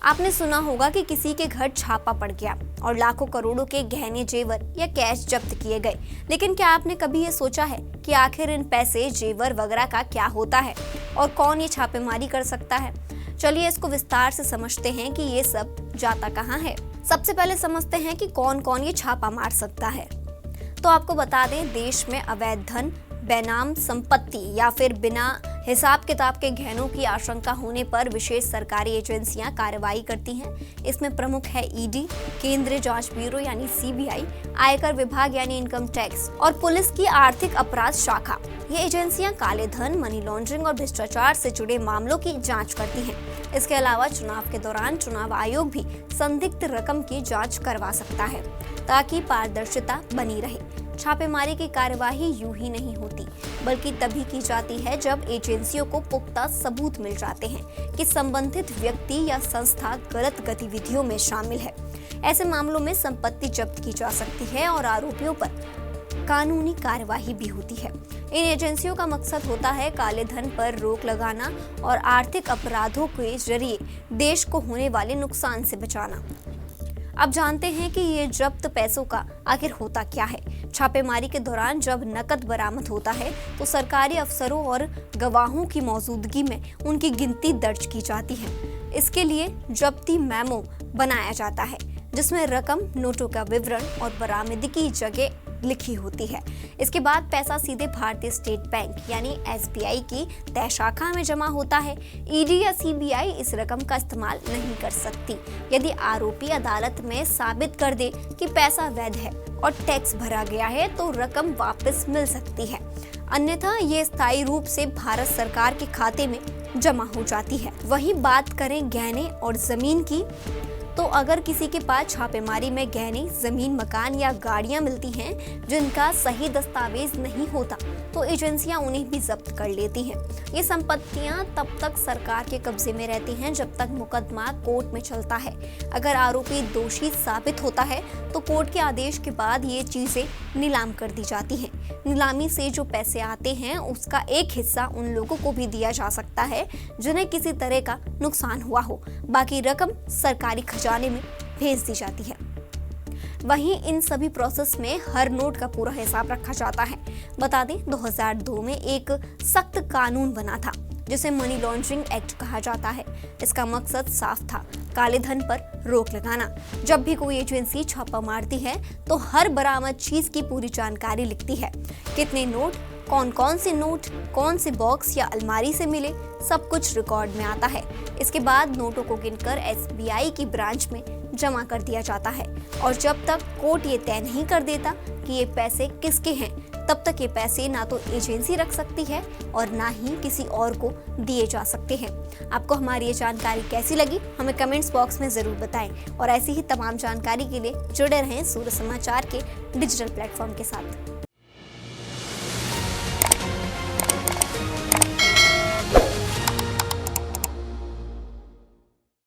आपने सुना होगा कि किसी के घर छापा पड़ गया और लाखों करोड़ों के गहने, जेवर या कैश जब्त किए गए। लेकिन क्या आपने कभी ये सोचा है कि आखिर इन पैसे, जेवर वगैरह का क्या होता है और कौन ये छापेमारी कर सकता है? चलिए इसको विस्तार से समझते हैं कि ये सब जाता कहाँ है। सबसे पहले समझते हैं कि कौन कौन ये छापा मार सकता है। तो आपको बता दें, देश में अवैध धन, बेनाम संपत्ति या फिर बिना हिसाब किताब के गहनों की आशंका होने पर विशेष सरकारी एजेंसियां कार्रवाई करती हैं। इसमें प्रमुख है ईडी, केंद्रीय जांच ब्यूरो यानी सीबीआई, आयकर विभाग यानी इनकम टैक्स और पुलिस की आर्थिक अपराध शाखा। ये एजेंसियां काले धन, मनी लॉन्ड्रिंग और भ्रष्टाचार से जुड़े मामलों की जांच करती हैं। इसके अलावा चुनाव के दौरान चुनाव आयोग भी संदिग्ध रकम की जांच करवा सकता है ताकि पारदर्शिता बनी रहे। छापेमारी की कार्यवाही यूं ही नहीं होती, बल्कि तभी की जाती है जब एजेंसियों को पुख्ता सबूत मिल जाते हैं कि संबंधित व्यक्ति या संस्था गलत गतिविधियों में शामिल है। ऐसे मामलों में संपत्ति जब्त की जा सकती है और आरोपियों पर कानूनी कार्यवाही भी होती है। इन एजेंसियों का मकसद होता है काले धन पर रोक लगाना और आर्थिक अपराधों के जरिए देश को होने वाले नुकसान से बचाना। अब जानते हैं कि ये जब्त पैसों का आखिर होता क्या है। छापेमारी के दौरान जब नकद बरामद होता है तो सरकारी अफसरों और गवाहों की मौजूदगी में उनकी गिनती दर्ज की जाती है। इसके लिए जब्ती मेमो बनाया जाता है जिसमें रकम, नोटों का विवरण और बरामदगी की जगह लिखी होती है। इसके बाद पैसा सीधे भारतीय स्टेट बैंक यानी एसबीआई की तय शाखा में जमा होता है। ईडी या सीबीआई इस रकम का इस्तेमाल नहीं कर सकती। यदि आरोपी अदालत में साबित कर दे कि पैसा वैध है और टैक्स भरा गया है तो रकम वापस मिल सकती है, अन्यथा ये स्थायी रूप से भारत सरकार के खाते में जमा हो जाती है। वहीं बात करें गहने और जमीन की, तो अगर किसी के पास छापेमारी में गहने, जमीन, मकान या गाड़ियां मिलती हैं जिनका सही दस्तावेज नहीं होता तो एजेंसियां उन्हें भी जब्त कर लेती हैं। ये संपत्तियां तब तक सरकार के कब्जे में रहती हैं जब तक मुकदमा कोर्ट में चलता है। अगर आरोपी दोषी साबित होता है तो कोर्ट के आदेश के बाद ये चीजें नीलाम कर दी जाती हैं। नीलामी से जो पैसे आते हैं उसका एक हिस्सा उन लोगों को भी दिया जा सकता है जिन्हें किसी तरह का नुकसान हुआ हो। बाकी रकम सरकारी खजाने में भेज दी जाती है। वहीं इन सभी प्रोसेस में हर नोट का पूरा हिसाब रखा जाता है। बता दें, 2002 में एक सख्त कानून बना था जिसे मनी लॉन्ड्रिंग एक्ट कहा जाता है। इसका मकसद साफ था, काले धन पर रोक लगाना। जब भी कोई एजेंसी छापा मारती है तो हर बरामद चीज की पूरी जानकारी लिखती है। कितने नोट, कौन कौन से नोट, कौन से बॉक्स या अलमारी से मिले, सब कुछ रिकॉर्ड में आता है। इसके बाद नोटों को गिनकर एसबीआई की ब्रांच में जमा कर दिया जाता है और जब तक कोर्ट ये तय नहीं कर देता कि ये पैसे किसके हैं, तब तक ये पैसे ना तो एजेंसी रख सकती है और ना ही किसी और को दिए जा सकते हैं। आपको हमारी ये जानकारी कैसी लगी हमें कमेंट्स बॉक्स में जरूर बताएं और ऐसी ही तमाम जानकारी के लिए जुड़े रहें सूर्य समाचार के डिजिटल प्लेटफॉर्म के साथ।